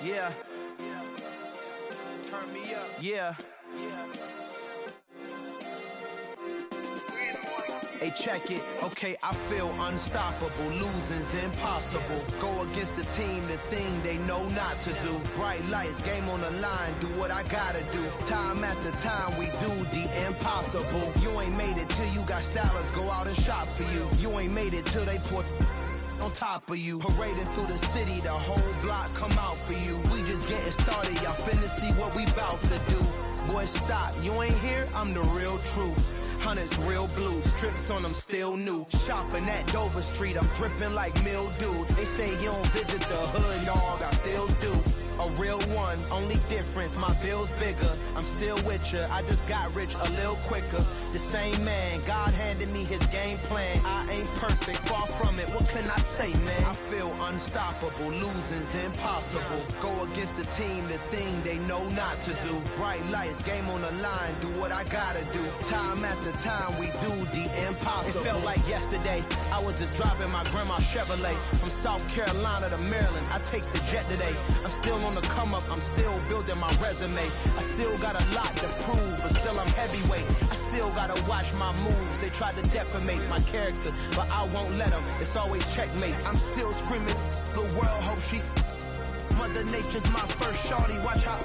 Yeah. Turn me up. Yeah. Hey, check it. Okay, I feel unstoppable. Losing's impossible. Go against the team, the thing they know not to do. Bright lights, game on the line, do what I gotta do. Time after time, we do the impossible. You ain't made it till you got stylists go out and shop for you. You ain't made it till they put on top of you. Parading through the city, the whole block come out for you. We just getting started, y'all finna see what we bout to do. Boy, stop, you ain't here, I'm the real truth. Hunters, real blues, trips on them still new. Shopping at Dover Street, I'm dripping like mildew. They say you don't visit the hood, dog, I still do. A real one, only difference, my bill's bigger. I'm still with ya, I just got rich a little quicker. The same man, God handed me his game plan. I ain't perfect, far from it, what can I say, man? I feel unstoppable, losing's impossible. Go against the team, the thing they know not to do. Bright lights, game on the line, do what I gotta do. Time after time, we do the impossible. It felt like yesterday, I was just driving my grandma's Chevrolet. From South Carolina to Maryland, I take the jet today. I'm still on the come up, I'm still building my resume. I still got a lot to prove, but still I'm heavyweight. I still gotta watch my moves. They tried to defamate my character, but I won't let them. It's always checkmate. I'm still screaming, the world hope she. Mother Nature's my first shorty. Watch how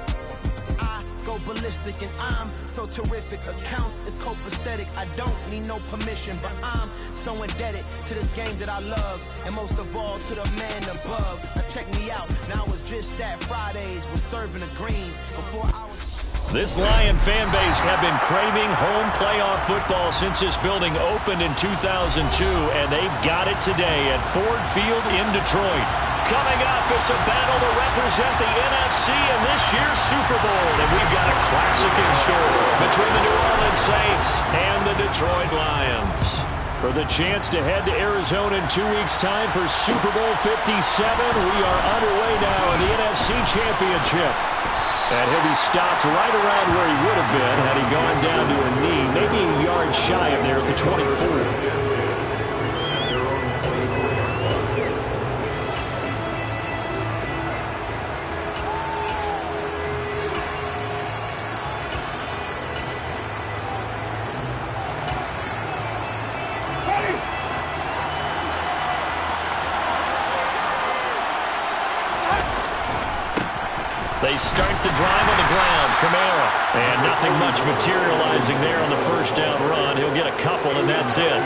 I go ballistic, and I'm so terrific. Accounts is copacetic. I don't need no permission, but I'm so indebted to this game that I love, and most of all to the man above. Now check me out. Now it's just that Fridays was serving the greens before I was. This Lion fan base have been craving home playoff football since this building opened in 2002, and they've got it today at Ford Field in Detroit. Coming up, it's a battle to represent the NFC in this year's Super Bowl, and we've got a classic in store between the New Orleans Saints and the Detroit Lions. For the chance to head to Arizona in 2 weeks' time for Super Bowl 57, we are underway now in the NFC Championship. And he'll be stopped right around where he would have been had he gone down to a knee, maybe a yard shy of there at the 24. They start the drive on the ground. Kamara. And nothing much materializing there on the first down run. He'll get a couple, and that's it.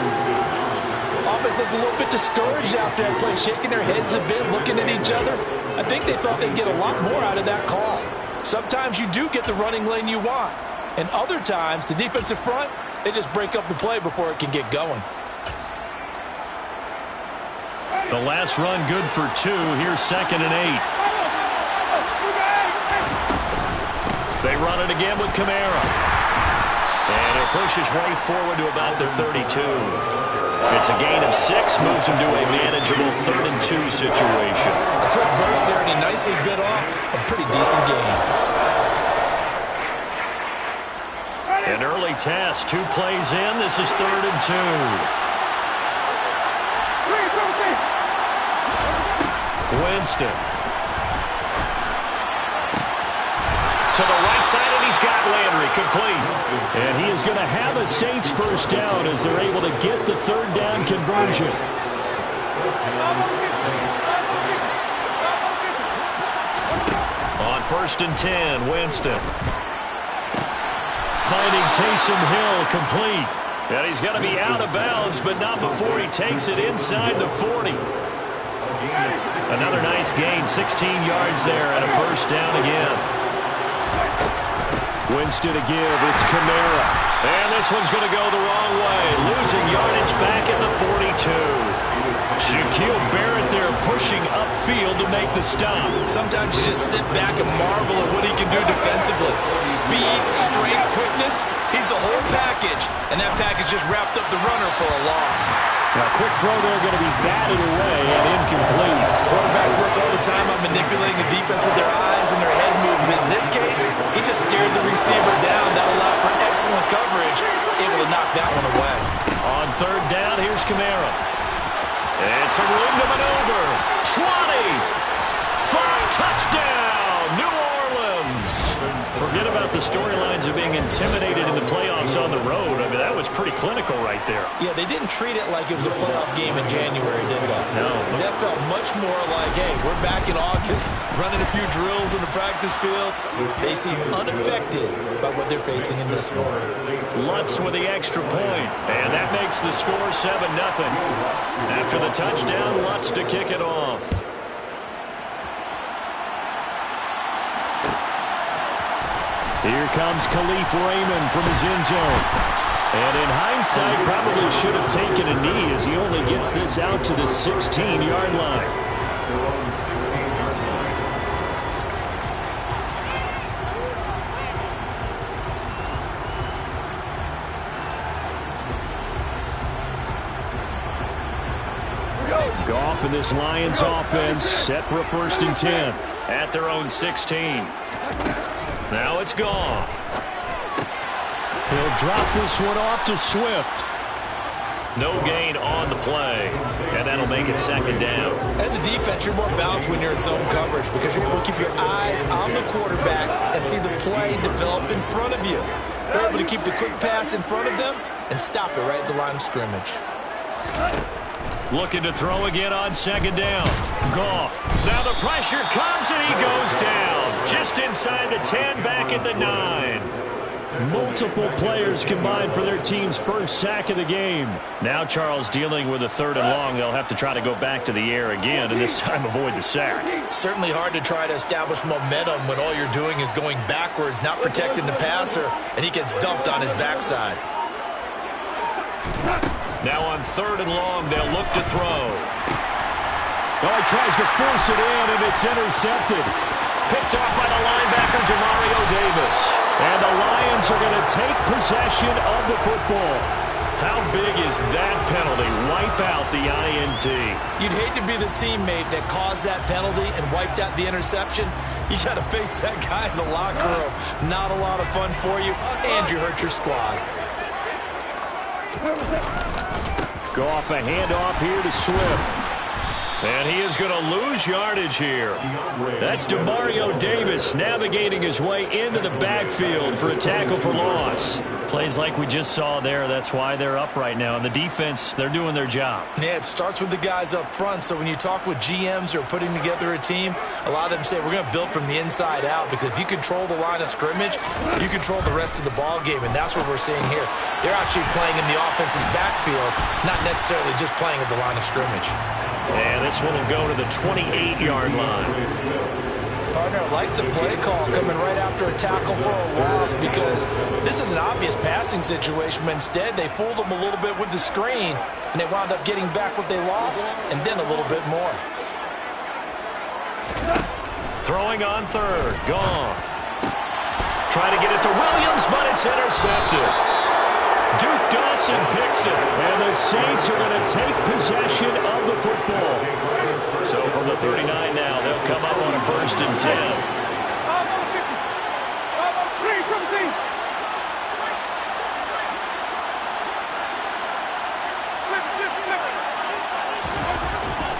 Offense looked a little bit discouraged after that play, shaking their heads a bit, looking at each other. I think they thought they'd get a lot more out of that call. Sometimes you do get the running lane you want. And other times, the defensive front, they just break up the play before it can get going. The last run good for 2. Here's 2nd and 8. They run it again with Kamara. And he'll push his way forward to about the 32. It's a gain of 6, moves him to a manageable 3rd and 2 situation. A quick burst there, and he nicely bit off a pretty decent gain. An early test, 2 plays in. This is 3rd and 2. Winston. To the right side, and he's got Landry complete. And he is going to have a Saints first down as they're able to get the 3rd down conversion. On 1st and 10, Winston. Finding Taysom Hill complete. And he's going to be out of bounds, but not before he takes it inside the 40. Another nice gain, 16 yards there, and a first down again. Winston to give, it's Kamara. And this one's going to go the wrong way. Losing yardage back at the 42. Shaquille Barrett there pushing upfield to make the stop. Sometimes you just sit back and marvel at what he can do defensively. Speed, strength, quickness, he's the whole package. And that package just wrapped up the runner for a loss. Now, quick throw there going to be batted away and incomplete. Quarterbacks work all the time on manipulating the defense with their eyes and their head movement. In this case, he just stared the receiver down. That allowed for excellent coverage, able to knock that one away. On 3rd down, here's Kamara. And some room to maneuver. 20. 5, touchdown. forget about the storylines of being intimidated in the playoffs on the road. I mean, that was pretty clinical right there. Yeah, they didn't treat it like it was a playoff game in January, did they? No. That felt much more like, hey, we're back in August, running a few drills in the practice field. They seem unaffected by what they're facing in this one. Lutz with the extra point, and that makes the score 7-0. After the touchdown, Lutz to kick it off. Here comes Khalif Raymond from his end zone. And in hindsight, probably should have taken a knee as he only gets this out to the 16-yard line. Goff and this Lions offense set for a 1st and 10 at their own 16. Now it's Goff. He'll drop this one off to Swift. No gain on the play, and that'll make it 2nd down. As a defense, you're more balanced when you're in zone coverage because you're able to keep your eyes on the quarterback and see the play develop in front of you. You're able to keep the quick pass in front of them and stop it right at the line of scrimmage. Looking to throw again on 2nd down. Goff. Now the pressure comes and he goes down. Just inside the 10, back at the 9. Multiple players combined for their team's 1st sack of the game. Now Charles dealing with a 3rd and long. They'll have to try to go back to the air again and this time avoid the sack. Certainly hard to try to establish momentum when all you're doing is going backwards, not protecting the passer, and he gets dumped on his backside. Now on 3rd and long, they'll look to throw. Well, he tries to force it in, and it's intercepted. Picked off by the linebacker, Demario Davis. And the Lions are going to take possession of the football. How big is that penalty? Wipe out the INT. You'd hate to be the teammate that caused that penalty and wiped out the interception. You got to face that guy in the locker room. Not a lot of fun for you, and you hurt your squad. Goff a handoff here to Swift. And he is going to lose yardage here. That's Demario Davis navigating his way into the backfield for a tackle for loss. Plays like we just saw there. That's why they're up right now. And the defense, they're doing their job. Yeah, it starts with the guys up front. So when you talk with GMs who are putting together a team, a lot of them say we're going to build from the inside out, because if you control the line of scrimmage, you control the rest of the ball game. And that's what we're seeing here. They're actually playing in the offense's backfield, not necessarily just playing at the line of scrimmage. And this one will go to the 28-yard line. Partner, I like the play call coming right after a tackle for a loss, because this is an obvious passing situation, but instead they fooled them a little bit with the screen, and they wound up getting back what they lost, and then a little bit more. Throwing on 3rd, Goff. Trying to get it to Williams, but it's intercepted. Duke Dawson picks it. And the Saints are going to take possession of the football. So from the 39 now, they'll come up on a 1st and 10.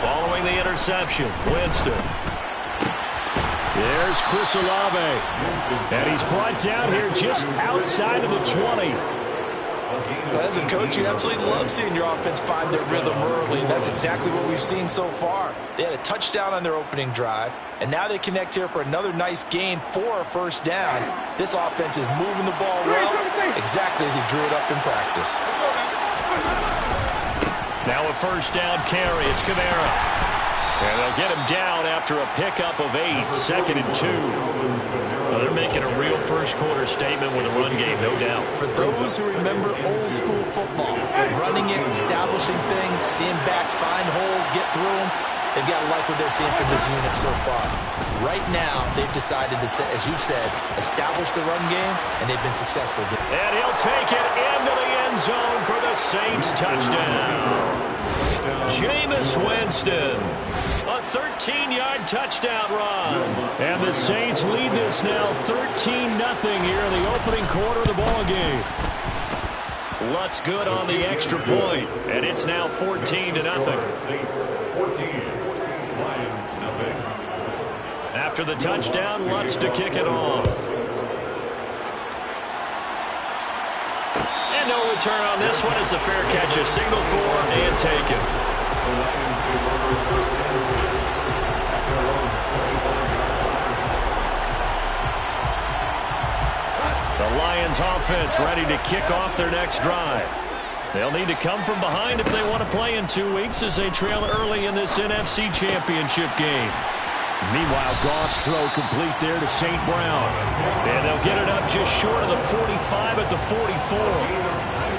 Following the interception, Winston. There's Chris Olave. And he's brought down here just outside of the 20. As a coach, you absolutely love seeing your offense find their rhythm early. That's exactly what we've seen so far. They had a touchdown on their opening drive, and now they connect here for another nice gain for a 1st down. This offense is moving the ball well, exactly as he drew it up in practice. Now a 1st down carry. It's Kamara. And they'll get him down after a pickup of 8, 2nd and 2. Well, they're making a real first-quarter statement with a run game, no doubt. For those who remember old-school football, running it, establishing things, seeing backs find holes, get through them, they've got to like what they're seeing from this unit so far. Right now, they've decided to, as you said, establish the run game, and they've been successful. And he'll take it into the end zone for the Saints touchdown. Jameis Winston. A 13-yard touchdown run. And the Saints lead this now 13-0 here in the opening quarter of the ball game. Lutz good on the extra point, and it's now 14-0. After the touchdown, Lutz to kick it off. return on this one as the fair catch is signaled for and taken. The Lions offense ready to kick off their next drive. They'll need to come from behind if they want to play in 2 weeks as they trail early in this NFC Championship game. Meanwhile, Goff's throw complete there to St. Brown. And they'll get it up just short of the 45 at the 44.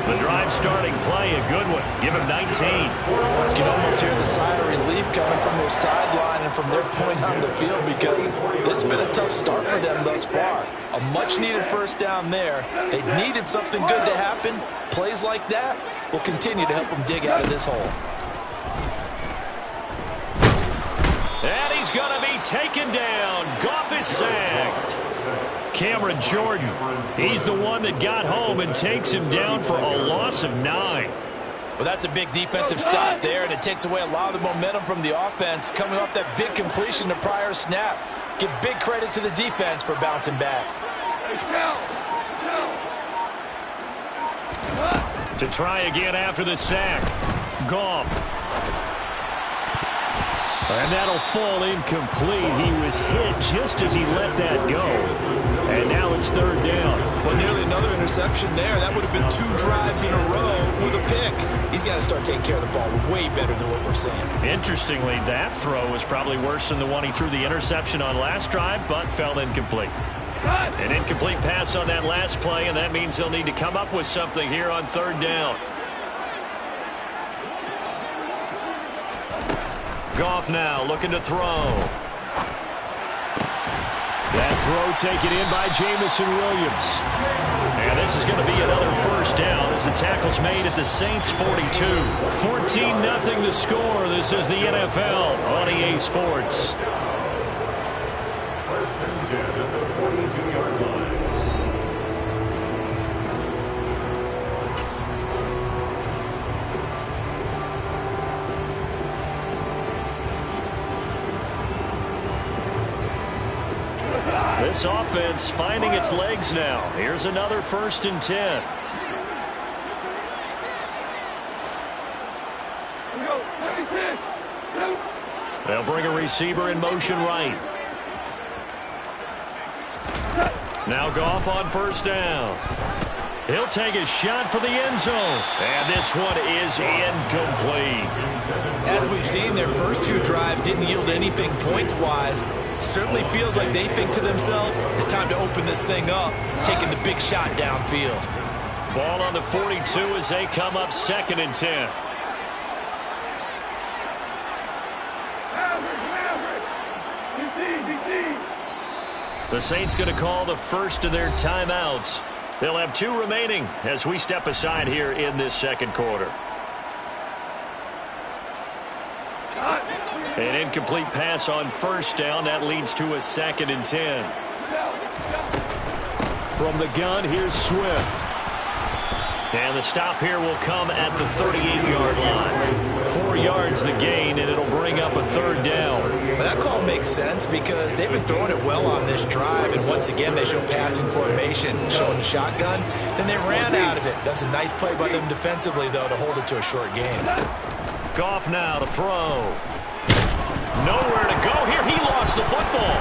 The drive starting play, a good one. Give him 19. You can almost hear the sigh of relief coming from their sideline and from their point on the field because this has been a tough start for them thus far. A much-needed first down there. They needed something good to happen. Plays like that will continue to help them dig out of this hole. And he's going to be taken down. Goff is sacked. Cameron Jordan, he's the one that got home and takes him down for a loss of 9. Well, that's a big defensive stop there, and it takes away a lot of the momentum from the offense coming off that big completion the prior snap. Give big credit to the defense for bouncing back. To try again after the sack. Goff. And that'll fall incomplete. He was hit just as he let that go. And now it's third down. Well, nearly another interception there. That would have been 2 drives in a row with a pick. He's got to start taking care of the ball way better than what we're seeing. Interestingly, that throw was probably worse than the one he threw the interception on last drive, but fell incomplete. An incomplete pass on that last play, and that means they'll need to come up with something here on third down. Goff now looking to throw. That throw taken in by Jameson Williams. And this is going to be another first down as the tackle's made at the Saints 42. 14-0 the score. This is the NFL on EA Sports. First and 10 at the 42-yard line. This offense finding its legs now. Here's another first and 10. They'll bring a receiver in motion right. Now Goff on first down. He'll take a shot for the end zone. And this one is incomplete. As we've seen, their first 2 drives didn't yield anything points-wise. Certainly feels like they think to themselves, it's time to open this thing up, taking the big shot downfield. Ball on the 42 as they come up second and 10. The Saints going to call the first of their timeouts. They'll have 2 remaining as we step aside here in this second quarter. An incomplete pass on first down. That leads to a second and 10. From the gun, here's Swift. And the stop here will come at the 38-yard line. 4 yards the gain, and it'll bring up a third down. Well, that call makes sense because they've been throwing it well on this drive, and once again they show passing formation, showing shotgun. Then they ran out of it. That's a nice play by them defensively, though, to hold it to a short game. Goff now to throw. Nowhere to go here. He lost the football.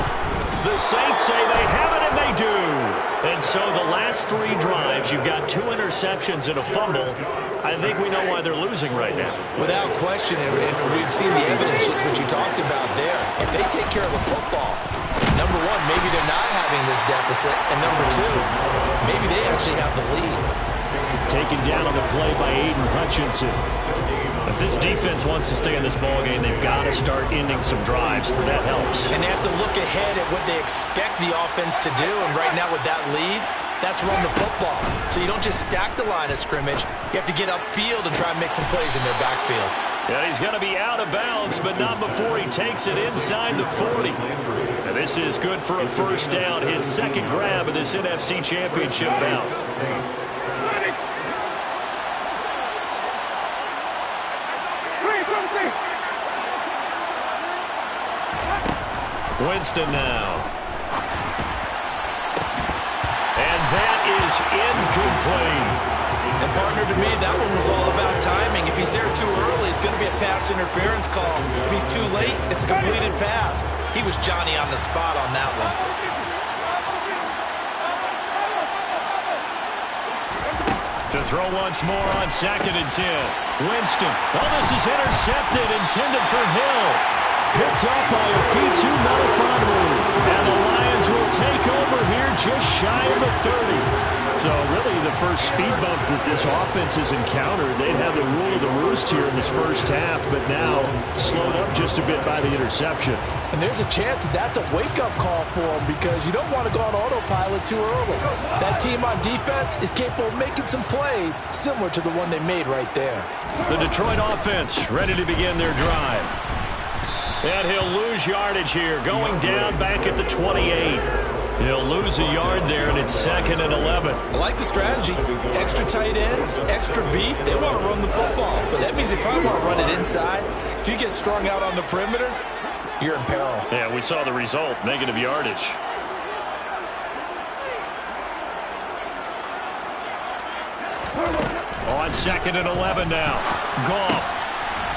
The Saints say they have it, and they do. And so the last 3 drives, you've got 2 interceptions and a fumble. I think we know why they're losing right now. Without question, and we've seen the evidence, just what you talked about there. If they take care of the football, number 1, maybe they're not having this deficit, and number 2, maybe they actually have the lead. Taken down on the play by Aiden Hutchinson. If this defense wants to stay in this ballgame, they've got to start ending some drives. That helps. And they have to look ahead at what they expect the offense to do. And right now with that lead, that's run the football. So you don't just stack the line of scrimmage. You have to get upfield and try and make some plays in their backfield. Yeah, he's going to be out of bounds, but not before he takes it inside the 40. And this is good for a first down. His second grab of this NFC Championship bout. Winston now. And that is incomplete. And partner, to me, that one was all about timing. If he's there too early, it's going to be a pass interference call. If he's too late, it's a completed pass. He was Johnny on the spot on that one. To throw once more on 2nd and 10. Winston. Oh, this is intercepted, intended for Hill. Picked up by Ofitu Melifonwu. And the Lions will take over here just shy of the 30. So really the first speed bump that this offense has encountered. They'd have the rule of the roost here in this first half, but now slowed up just a bit by the interception. And there's a chance that that's a wake-up call for them because you don't want to go on autopilot too early. That team on defense is capable of making some plays similar to the one they made right there. The Detroit offense ready to begin their drive. And he'll lose yardage here, going down back at the 28. He'll lose a yard there, and it's 2nd and 11. I like the strategy. Extra tight ends, extra beef. They want to run the football, but that means they probably want to run it inside. If you get strung out on the perimeter, you're in peril. Yeah, we saw the result, negative yardage. On 2nd and 11 now. Goff.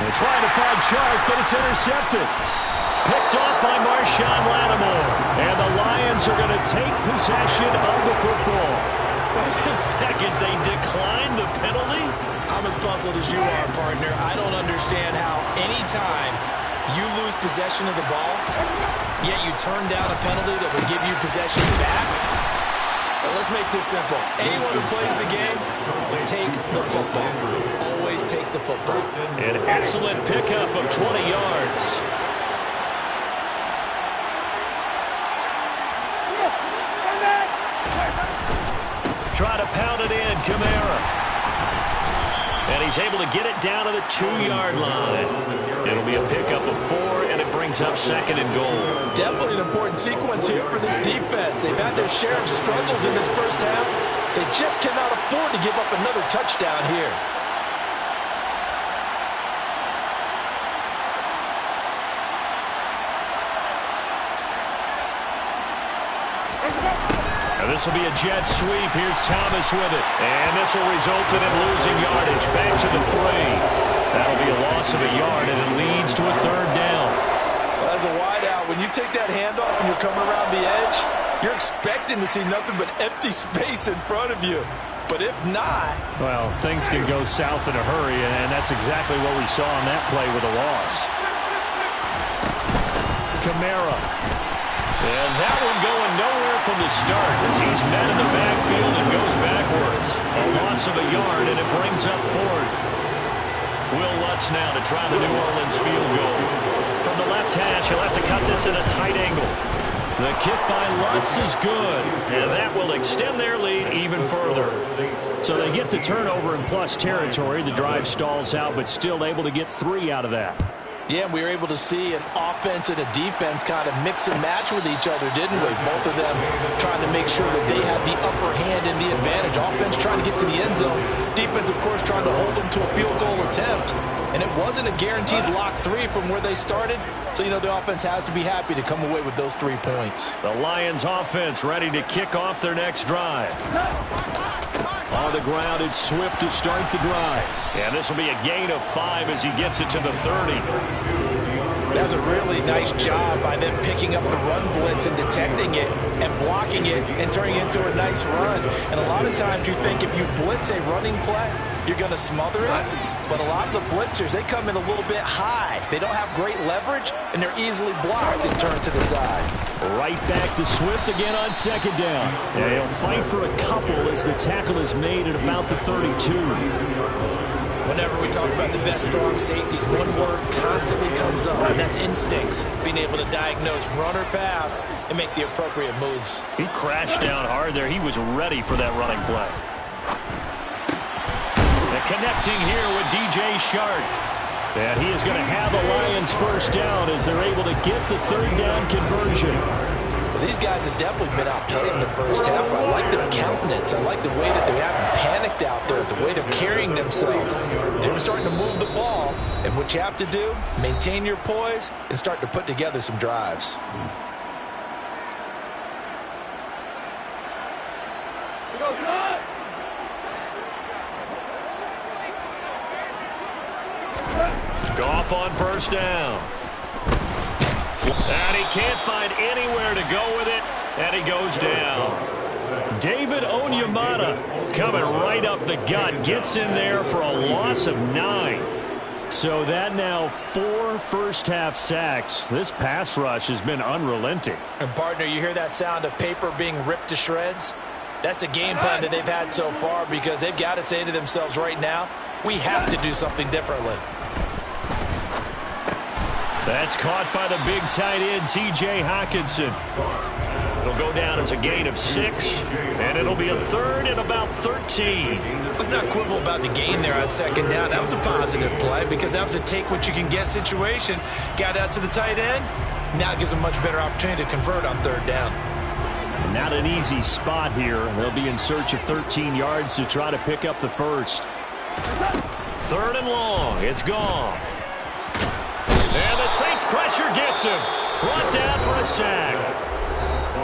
They're trying to find Chark, but it's intercepted. Picked off by Marshawn Lattimore. And the Lions are going to take possession of the football. Wait a second, they declined the penalty? I'm as puzzled as you are, partner. I don't understand how any time you lose possession of the ball, yet you turn down a penalty that would give you possession back. Now, let's make this simple. Anyone who plays the game, take the football. Always take the football. An excellent pickup of 20 yards. Try to pound it in, Kamara. And he's able to get it down to the 2-yard line. It'll be a pickup of 4, and it brings up 2nd and goal. Definitely an important sequence here for this defense. They've had their share of struggles in this first half. They just cannot afford to give up another touchdown here. This will be a jet sweep. Here's Thomas with it. And this will result in him losing yardage. Back to the 3. That'll be a loss of a yard, and it leads to a 3rd down. Well, as a wideout, when you take that handoff and you're coming around the edge, you're expecting to see nothing but empty space in front of you. But if not... Well, things can go south in a hurry, and that's exactly what we saw on that play with a loss. Kamara. And that one going nowhere from the start as he's met in the backfield and goes backwards. A loss of a yard, and it brings up 4th. Will Lutz now to try the New Orleans field goal. From the left hash, he'll have to cut this at a tight angle. The kick by Lutz is good, and that will extend their lead even further. So they get the turnover in plus territory. The drive stalls out, but still able to get 3 out of that. Yeah, we were able to see an offense and a defense kind of mix and match with each other, didn't we? Both of them trying to make sure that they had the upper hand and the advantage. Offense trying to get to the end zone. Defense, of course, trying to hold them to a field goal attempt. And it wasn't a guaranteed lock 3 from where they started. So, you know, the offense has to be happy to come away with those 3 points. The Lions offense ready to kick off their next drive. On the ground, it's Swift to start the drive. And this will be a gain of 5 as he gets it to the 30. That's a really nice job by them picking up the run blitz and detecting it and blocking it and turning it into a nice run. And a lot of times you think if you blitz a running play, you're going to smother it. But a lot of the blitzers, they come in a little bit high. They don't have great leverage, and they're easily blocked and turned to the side. Right back to Swift again on 2nd down. Yeah, he'll fight for a couple as the tackle is made at about the 32. Whenever we talk about the best strong safeties, one word constantly comes up, and that's instincts. Being able to diagnose run or pass and make the appropriate moves. He crashed down hard there. He was ready for that running play. And connecting here with DJ Chark. And he is going to have the Lions first down as they're able to get the 3rd down conversion. Well, these guys have definitely been outplayed in the first half. I like their countenance. I like the way that they haven't panicked out there, the way they're carrying themselves. They're starting to move the ball. And what you have to do, maintain your poise and start to put together some drives. Goff on first down. And he can't find anywhere to go with it, and he goes down. David Onyemata coming right up the gut, gets in there for a loss of 9. So that now 4 first-half sacks. This pass rush has been unrelenting. And, partner, you hear that sound of paper being ripped to shreds? That's the game plan that they've had so far, because they've got to say to themselves right now, we have to do something differently. That's caught by the big tight end, T.J. Hockenson. It'll go down as a gain of 6, and it'll be a 3rd and about 13. Let's not quibble about the gain there on second down. That was a positive play because that was a take-what-you-can-get situation. Got out to the tight end. Now it gives them a much better opportunity to convert on 3rd down. Not an easy spot here. They'll be in search of 13 yards to try to pick up the first. 3rd and long. It's gone. And the Saints pressure gets him. Brought down for a sack.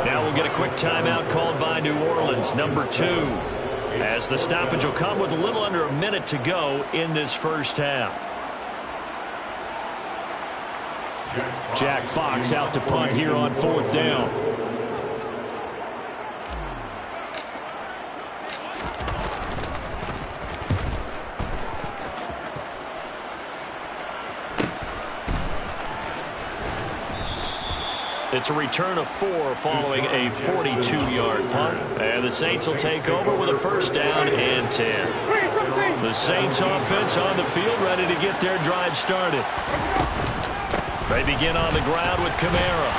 Now we'll get a quick timeout called by New Orleans, number 2. As the stoppage will come with a little under a minute to go in this first half. Jack Fox out to punt here on 4th down. It's a return of 4 following a 42-yard punt. And the Saints will take over with a first down and 10. The Saints offense on the field ready to get their drive started. They begin on the ground with Kamara.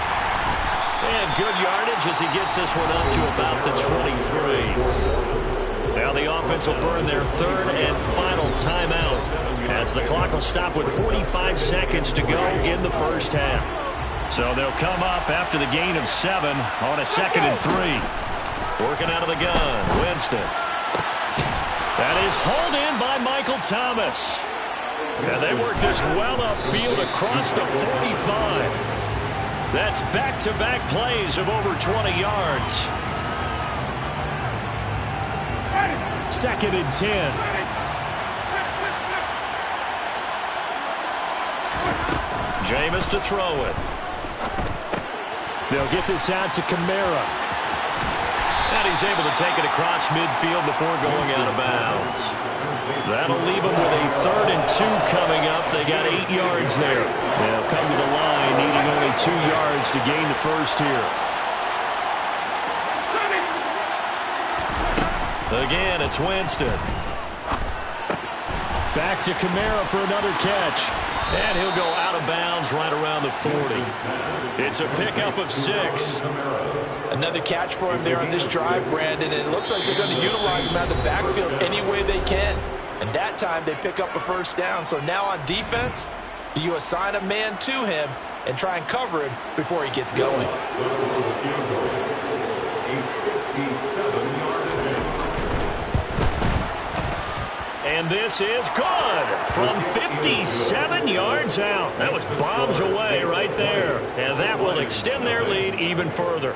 And good yardage as he gets this one up to about the 23. Now the offense will burn their 3rd and final timeout as the clock will stop with 45 seconds to go in the first half. So they'll come up after the gain of 7 on a 2nd and 3. Working out of the gun, Winston. That is hauled in by Michael Thomas. And they work this well upfield across the 45. That's back-to-back plays of over 20 yards. 2nd and 10. Jameis to throw it. They'll get this out to Kamara. And he's able to take it across midfield before going out of bounds. That'll leave them with a 3rd and 2 coming up. They got 8 yards there. They'll come to the line needing only 2 yards to gain the first here. Again, it's Winston. Back to Kamara for another catch. And he'll go out of bounds right around the 40. It's a pickup of 6. Another catch for him there on this drive, Brandon. And it looks like they're going to utilize him out of the backfield any way they can. And that time they pick up a first down. So now on defense, you assign a man to him and try and cover him before he gets going. And this is good from 57 yards out. That was bombs away right there. And that will extend their lead even further.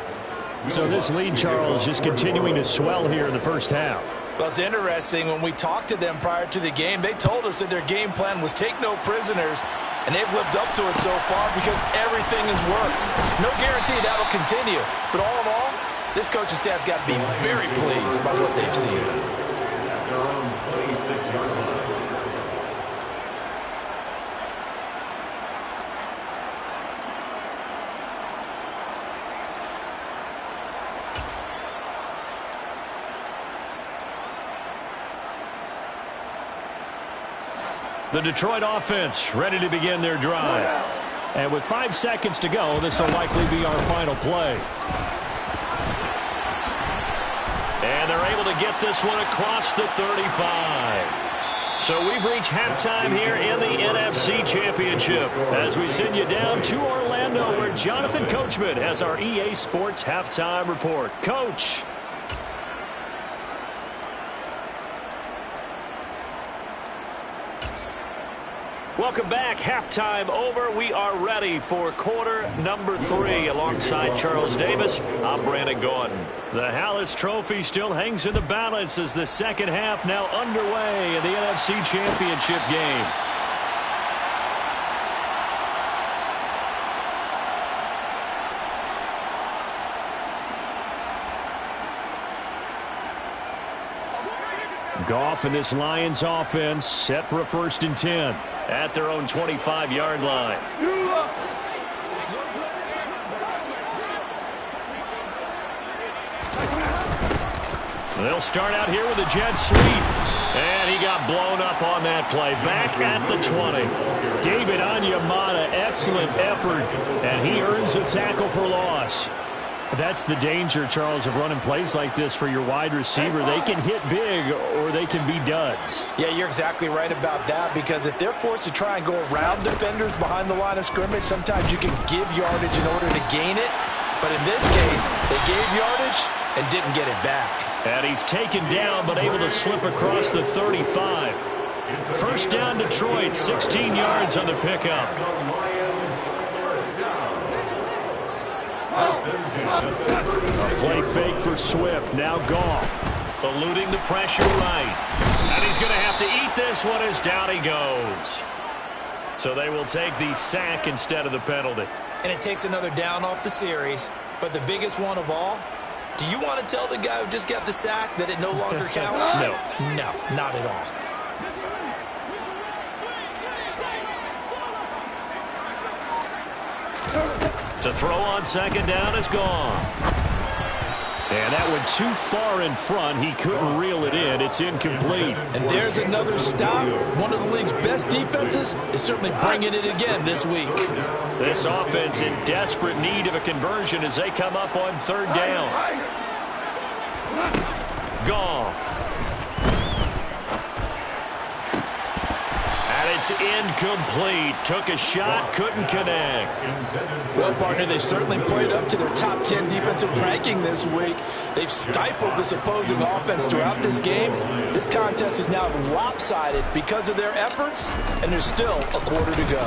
So this lead, Charles, just continuing to swell here in the first half. Well, it's interesting. When we talked to them prior to the game, they told us that their game plan was take no prisoners, and they've lived up to it so far because everything has worked. No guarantee that'll continue. But all in all, this coaching staff's got to be very pleased by what they've seen. Their own 26-yard line. The Detroit offense ready to begin their drive. And with 5 seconds to go, this will likely be our final play. And they're able to get this one across the 35. So we've reached halftime here in the NFC Championship as we send you down to Orlando where Jonathan Coachman has our EA Sports Halftime Report. Coach. Welcome back. Halftime over. We are ready for quarter number 3. Alongside Charles Davis, I'm Brandon Gordon. The Hallis Trophy still hangs in the balance as the second half now underway in the NFC Championship game. Goff and this Lions offense set for a 1st and 10. At their own 25-yard line. They'll start out here with a jet sweep. And he got blown up on that play. Back at the 20. David Onyemata, excellent effort. And he earns a tackle for loss. That's the danger, Charles, of running plays like this for your wide receiver. They can hit big or they can be duds. Yeah, you're exactly right about that, because if they're forced to try and go around defenders behind the line of scrimmage, sometimes you can give yardage in order to gain it. But in this case, they gave yardage and didn't get it back. And he's taken down but able to slip across the 35. First down Detroit, 16 yards on the pickup. A play fake for Swift. Now Goff. Eluding the pressure right. And he's going to have to eat this one as down he goes. So they will take the sack instead of the penalty. And it takes another down off the series. But the biggest one of all, do you want to tell the guy who just got the sack that it no longer counts? No. No, not at all. To throw on second down is gone. And that went too far in front. He couldn't reel it in. It's incomplete. And there's another stop. One of the league's best defenses is certainly bringing it again this week. This offense in desperate need of a conversion as they come up on 3rd down. Goff. And it's incomplete. Took a shot, couldn't connect. Well, partner, they've certainly played up to their top 10 defensive ranking this week. They've stifled this opposing offense throughout this game. This contest is now lopsided because of their efforts, and there's still a quarter to go.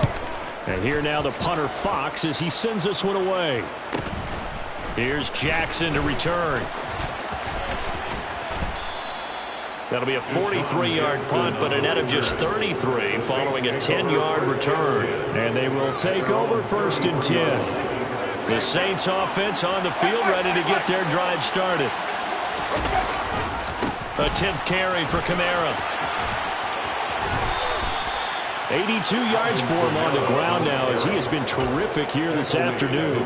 And here now the punter Fox as he sends this one away. Here's Jackson to return. That'll be a 43-yard punt, but a net of just 33 following a 10-yard return. And they will take over 1st and 10. The Saints offense on the field ready to get their drive started. A 10th carry for Kamara. 82 yards for him on the ground now as he has been terrific here this afternoon.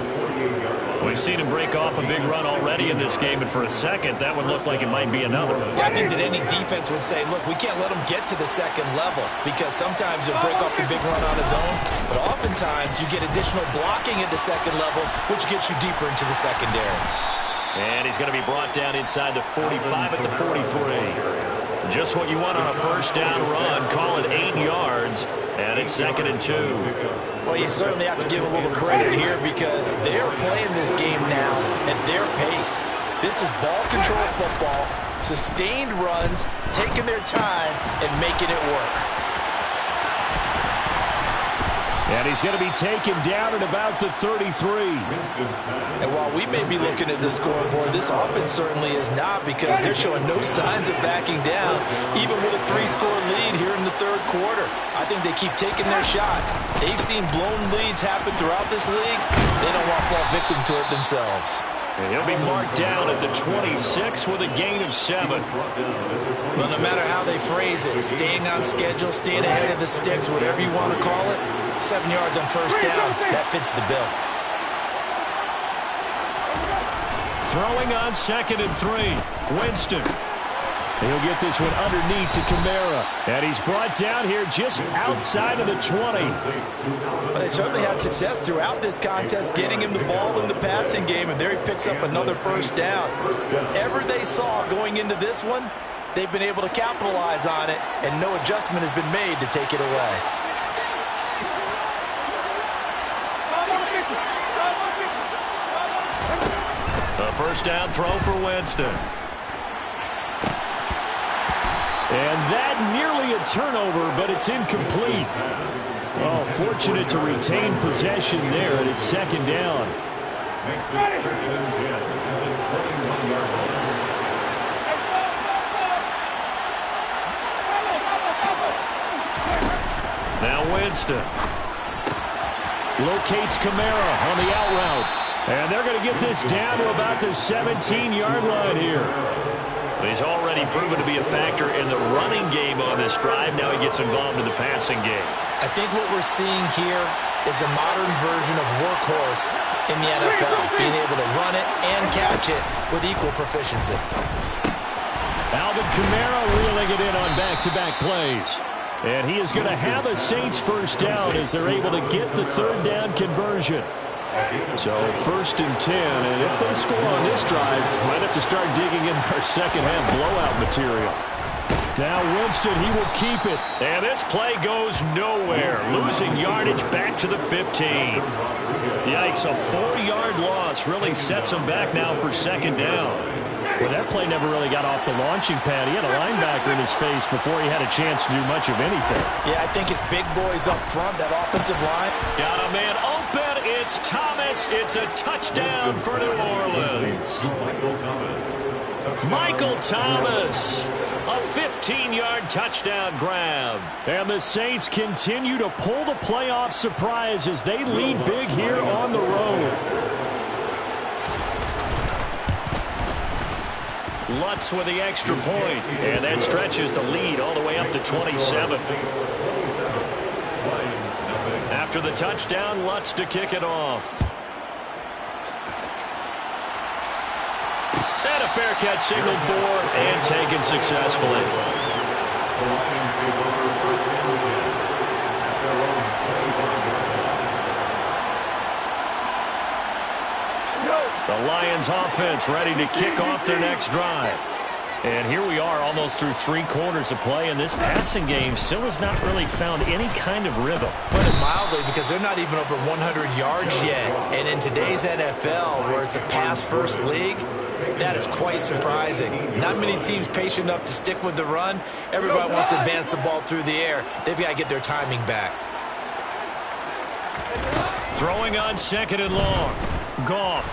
We've seen him break off a big run already in this game, and for a second, that one looked like it might be another. I think that any defense would say, look, we can't let him get to the second level, because sometimes he'll break off the big run on his own, but oftentimes you get additional blocking at the second level, which gets you deeper into the secondary. And he's going to be brought down inside the 45 at the 43. Just what you want on a 1st down run. Call it 8 yards, and it's 2nd and 2. Well, you certainly have to give a little credit here because they're playing this game now at their pace. This is ball control football, sustained runs, taking their time, and making it work. And he's going to be taken down at about the 33. And while we may be looking at the scoreboard, this offense certainly is not, because they're showing no signs of backing down, even with a 3-score lead here in the 3rd quarter. I think they keep taking their shots. They've seen blown leads happen throughout this league. They don't want to fall victim to it themselves. And he'll be marked down at the 26 with a gain of 7. Well, no matter how they phrase it, staying on schedule, staying ahead of the sticks, whatever you want to call it, 7 yards on 1st down, that fits the bill. Throwing on 2nd and 3. Winston. He'll get this one underneath to Kamara. And he's brought down here just outside of the 20. But they certainly had success throughout this contest, getting him the ball in the passing game, and there he picks up another 1st down. Whatever they saw going into this one, they've been able to capitalize on it, and no adjustment has been made to take it away. A 1st down throw for Winston. And that nearly a turnover, but it's incomplete. Oh, fortunate to retain possession there, and it's 2nd down. Makes it 2nd and 10 at the 21-yard line. Now Winston. Locates Kamara on the out route. And they're going to get this down to about the 17-yard line here. He's already proven to be a factor in the running game on this drive. Now he gets involved in the passing game. I think what we're seeing here is the modern version of workhorse in the NFL, being able to run it and catch it with equal proficiency. Alvin Kamara reeling it in on back-to-back plays. And he is going to have a Saints first down as they're able to get the third down conversion. So 1st and 10, and if they score on this drive, might have to start digging in our second-half blowout material. Now Winston, he will keep it. And this play goes nowhere. Losing yardage back to the 15. Yikes, a 4-yard loss really sets him back now for second down. Well, that play never really got off the launching pad. He had a linebacker in his face before he had a chance to do much of anything. Yeah, I think it's big boys up front, that offensive line. Got a man open. It's Thomas. It's a touchdown for New Orleans. Michael Thomas. A 15-yard touchdown grab. And the Saints continue to pull the playoff surprise as they lead big here on the road. Lutz with the extra point, and that stretches the lead all the way up to 27. After the touchdown, Lutz to kick it off. And a fair catch signaled for and taken successfully. The Lions offense ready to kick off their next drive. And here we are almost through 3 quarters of play, and this passing game still has not really found any kind of rhythm. Put it mildly, because they're not even over 100 yards yet. And in today's NFL, where it's a pass-first league, that is quite surprising. Not many teams patient enough to stick with the run. Everybody wants to advance the ball through the air. They've got to get their timing back. Throwing on 2nd and long. Goff.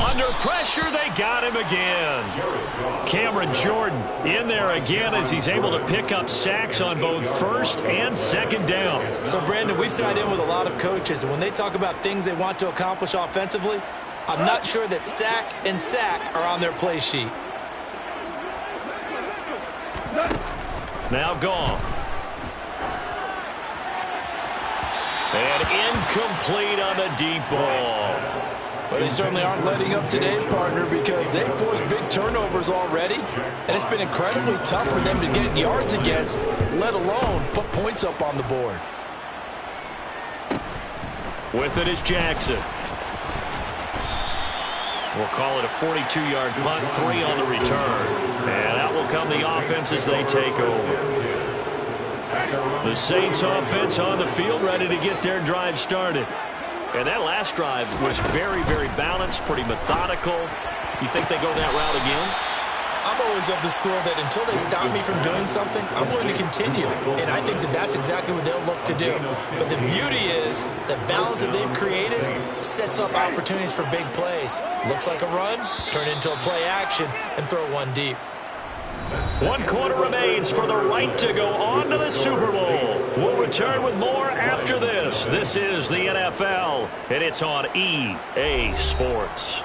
Under pressure, they got him again. Cameron Jordan in there again as he's able to pick up sacks on both 1st and 2nd down. So, Brandon, we sat in with a lot of coaches, and when they talk about things they want to accomplish offensively, I'm not sure that sack and sack are on their play sheet. Now Goff. And incomplete on the deep ball. But they certainly aren't letting up today, partner, because they've forced big turnovers already, and it's been incredibly tough for them to get yards against, let alone put points up on the board. With it is Jackson. We'll call it a 42-yard punt, 3 on the return. And out will come the offense as they take over. The Saints offense on the field ready to get their drive started. And that last drive was very, very balanced, pretty methodical. You think they go that route again? I'm always of the school that until they stop me from doing something, I'm going to continue. And I think that that's exactly what they'll look to do. But the beauty is the balance that they've created sets up opportunities for big plays. Looks like a run, turn into a play action, and throw one deep. 1 quarter remains for the right to go on to the Super Bowl. We'll return with more after this. This is the NFL, and it's on EA Sports.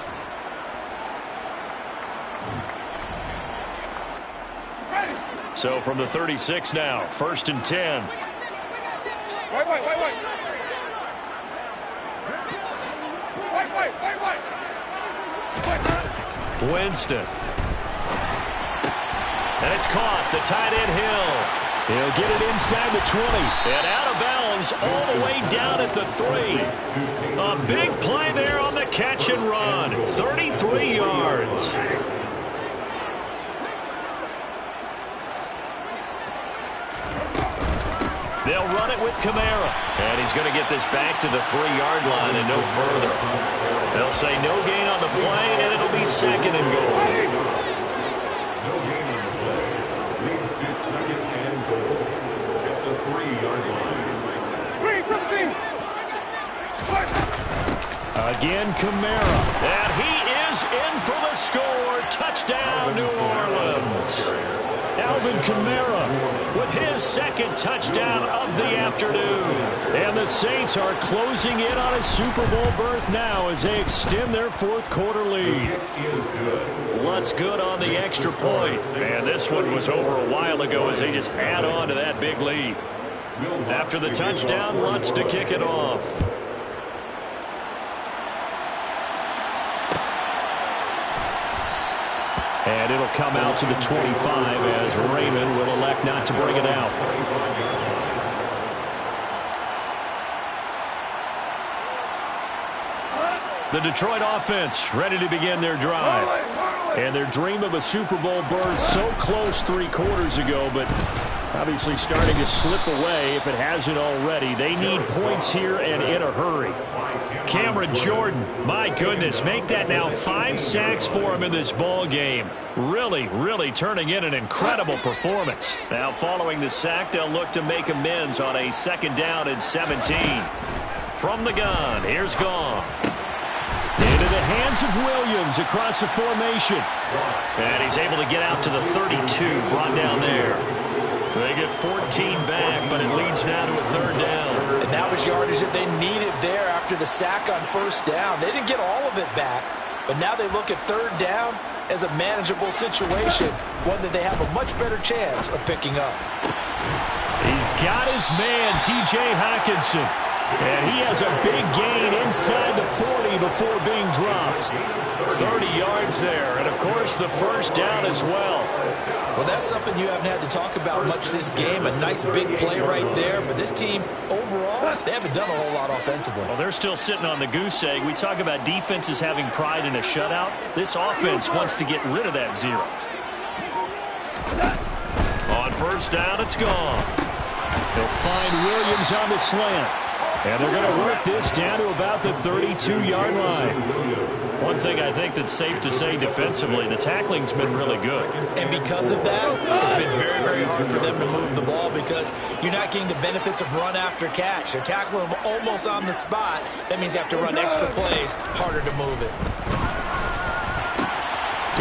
So from the 36 now, 1st and 10. Winston. And it's caught. The tight end Hill. He'll get it inside the 20. And out of bounds all the way down at the 3. A big play there on the catch and run. 33 yards. They'll run it with Kamara. And he's going to get this back to the 3-yard line and no further. They'll say no gain on the play, and it'll be 2nd and goal. Again, Kamara. And he is in for the score. Touchdown, New Orleans. Alvin Kamara with his second touchdown of the afternoon. And the Saints are closing in on a Super Bowl berth now as they extend their fourth quarter lead. Luntz good on the extra point. And this one was over a while ago as they just add on to that big lead. After the touchdown, Luntz to kick it off. And it'll come out to the 25 as Raymond will elect not to bring it out. The Detroit offense ready to begin their drive. And their dream of a Super Bowl berth so close 3 quarters ago, but obviously starting to slip away if it hasn't already. They need points here and in a hurry. Cameron Jordan, my goodness, make that now 5 sacks for him in this ball game. Really turning in an incredible performance. Now following the sack, they'll look to make amends on a 2nd down and 17. From the gun, here's Goff. Into the hands of Williams across the formation. And he's able to get out to the 32, brought down there. They get 14 back, but it leads now to a 3rd down. And that was yardage that they needed there after the sack on 1st down. They didn't get all of it back, but now they look at 3rd down as a manageable situation, one that they have a much better chance of picking up. He's got his man, T.J. Hockenson. And he has a big gain inside the 40 before being dropped. 30 yards there, and of course the 1st down as well. Well, that's something you haven't had to talk about much this game. A nice big play right there, but this team overall, they haven't done a whole lot offensively. Well, they're still sitting on the goose egg. We talk about defenses having pride in a shutout. This offense wants to get rid of that 0. On 1st down, it's gone. They'll find Williams on the slant. And they're going to work this down to about the 32-yard line. One thing I think that's safe to say defensively, the tackling's been really good. And because of that, it's been very hard for them to move the ball because you're not getting the benefits of run after catch. They're tackling them almost on the spot. That means you have to run extra plays, harder to move it.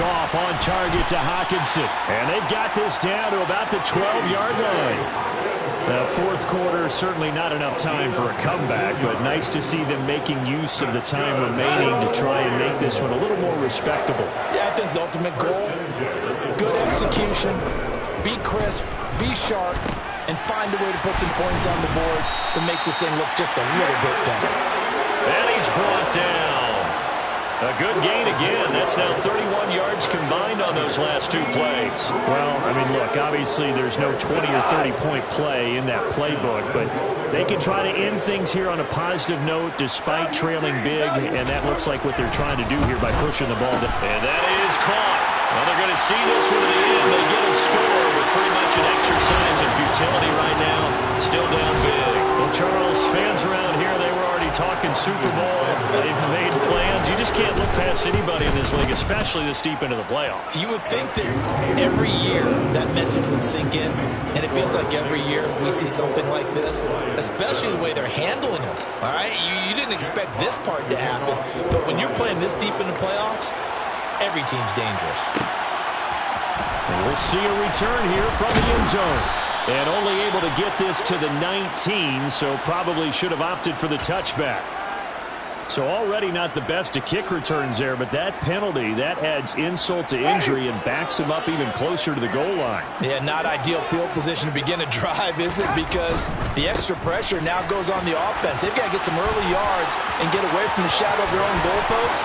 Goff on target to Hockenson. And they've got this down to about the 12-yard line. The 4th quarter, certainly not enough time for a comeback, but nice to see them making use of the time remaining to try and make this one a little more respectable. Yeah, I think the ultimate goal, good execution, be crisp, be sharp, and find a way to put some points on the board to make this thing look just a little bit better. And he's brought down. A good gain again. That's now 31 yards combined on those last 2 plays. Well, I mean, look, obviously there's no 20 or 30-point play in that playbook, but they can try to end things here on a positive note despite trailing big, and that looks like what they're trying to do here by pushing the ball. And that is caught. Well, they're going to see this one to the end. They get a score with pretty much an exercise in futility right now. Still down big. Well, Charles, fans around here, they were already talking Super Bowl. They've made plans. You just can't look past anybody in this league, especially this deep into the playoffs. You would think that every year that message would sink in, and it feels like every year we see something like this, especially the way they're handling them. All right, you didn't expect this part to happen, but when you're playing this deep in the playoffs, every team's dangerous. And we'll see a return here from the end zone. And only able to get this to the 19, so probably should have opted for the touchback. So already not the best of kick returns there, but that penalty, that adds insult to injury and backs him up even closer to the goal line. Yeah, not ideal field position to begin a drive, is it? Because the extra pressure now goes on the offense. They've got to get some early yards and get away from the shadow of their own goalposts.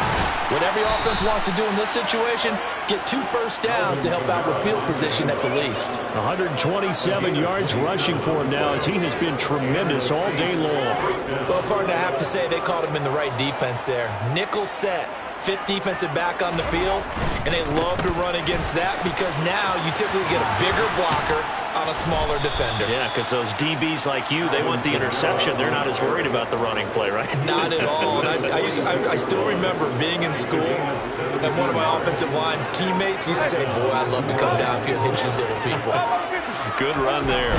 What every offense wants to do in this situation, get 2 first downs to help out with field position at the least. 127 yards rushing for him now as he has been tremendous all day long. Well, partner, I have to say they caught him in the right defense there. Nickel set, 5th defensive back on the field, and they love to run against that because now you typically get a bigger blocker on a smaller defender. Yeah, because those DBs like you, they want the interception. They're not as worried about the running play, right? Not at all. And I still remember being in school, and one of my offensive line teammates used to say, boy, I'd love to come downfield and hit you little people. Good run there.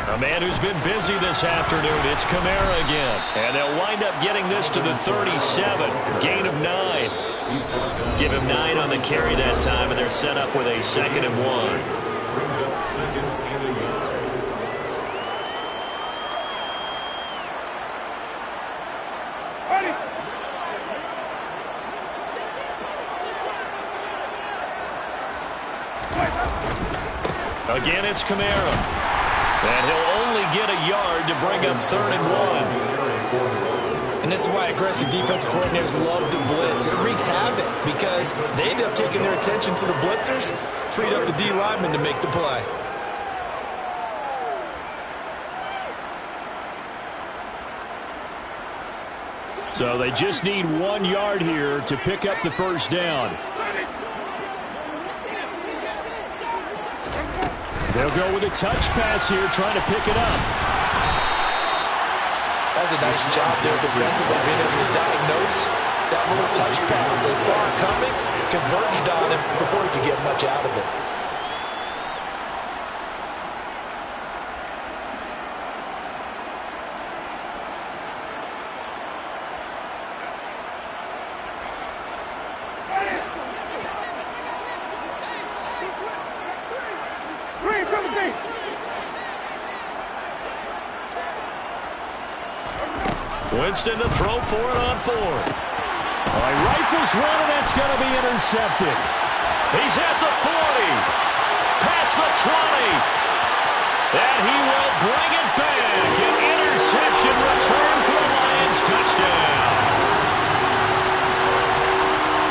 A man who's been busy this afternoon, it's Kamara again. And they'll wind up getting this to the 37, gain of 9. Give him 9 on the carry that time, and they're set up with a 2nd and 1. Second and a yard. Again, it's Kamara. And he'll only get a yard to bring up 3rd and 1. And this is why aggressive defensive coordinators love to blitz. It wreaks havoc because they end up taking their attention to the blitzers, freed up the D lineman to make the play. So they just need 1 yard here to pick up the first down. They'll go with a touch pass here, trying to pick it up. That's a nice job there defensively, being able to diagnose that little touch pass. They saw it coming, converged on him before he could get much out of it. Winston to throw for it on 4th. All right, rifles one, and that's going to be intercepted. He's at the 40. Past the 20. And he will bring it back. An interception return for the Lions. Touchdown.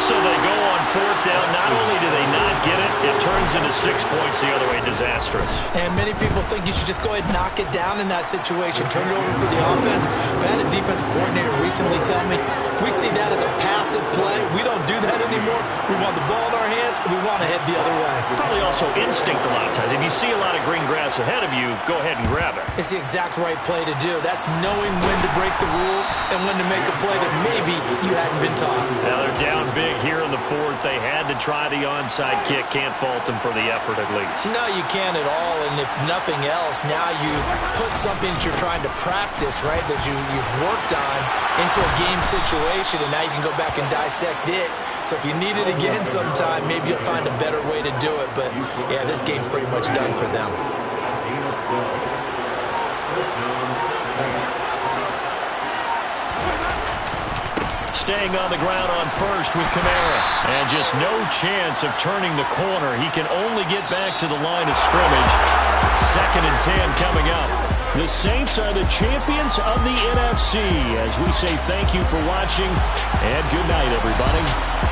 So they go on 4th down. Not only do they not get it, it turns into 6 points the other way. Disastrous. And many people think you should just go ahead and knock it down in that situation. Turn it over for the offense. But I had a defensive coordinator recently tell me, we see that as a passive play. We don't do that anymore. We want the ball in our hands, and we want to head the other way. Probably also instinct a lot of times. If you see a lot of green grass ahead of you, go ahead and grab it. It's the exact right play to do. That's knowing when to break the rules and when to make a play that maybe you hadn't been taught. Now they're down big here in the 4th. They had to try the onside kick. Can't fault them for the effort at least. No, you can't at all. And if nothing else, now you've put something that you're trying to practice, right, that you've worked on into a game situation, and now you can go back and dissect it. So if you need it again sometime, maybe you'll find a better way to do it. But, yeah, this game's pretty much done for them. Staying on the ground on 1st with Kamara. And just no chance of turning the corner. He can only get back to the line of scrimmage. 2nd and 10 coming up. The Saints are the champions of the NFC. As we say thank you for watching, and good night, everybody.